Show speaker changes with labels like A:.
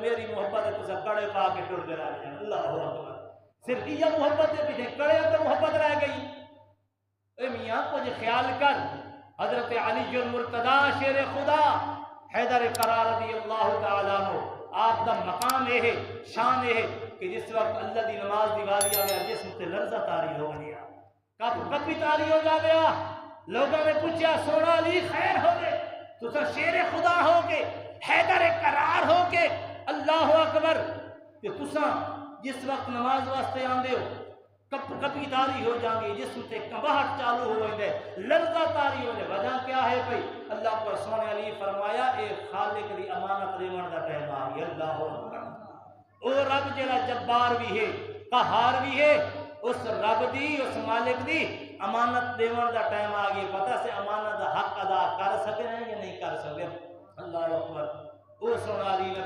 A: میری محبت ہے تو کڑے پا کے ٹر دے رہے ہیں. اللہ اکبر. صرف یہ محبت کے پیچھے کڑے تو محبت رہ گئی. اے میاں کچھ خیال کر. حضرت علی المرتضیٰ شیر خدا حیدر قرار رضی اللہ تعالیٰ عنہ آپ کا مقام یہ ہے، شان یہ ہے کہ جس وقت اللہ دی نماز دی واری آ گیا جسم سے لرزہ طاری ہو گیا، کپی طاری ہو جا گیا. لوگوں نے پوچھا سونا علی خیر ہو گئے تو سر شیر خدا ہو کے حیدر قرار ہو کے اللہ اکبر کہ تساں جس وقت نماز واسطے آندے ہو کپی تاری ہو جائیں گے، جسم سے کباہٹ چالو ہو گئے، لرزہ تاری ہو گئے. وجہ کیا ہے بھائی؟ اللہ پر سونے علی فرمایا اے خالق دی امانت دیون دا ٹائم آ گیا. اللہ اکبر. او رب جڑا جبار بھی ہے، قہار بھی ہے، اس رب دی اس مالک دی امانت دیون دا ٹائم آ گیا. پتہ سے امانت دا حق ادا کر سکے ہیں یا نہیں کر سکے. اللہ اکبر. او سونا علی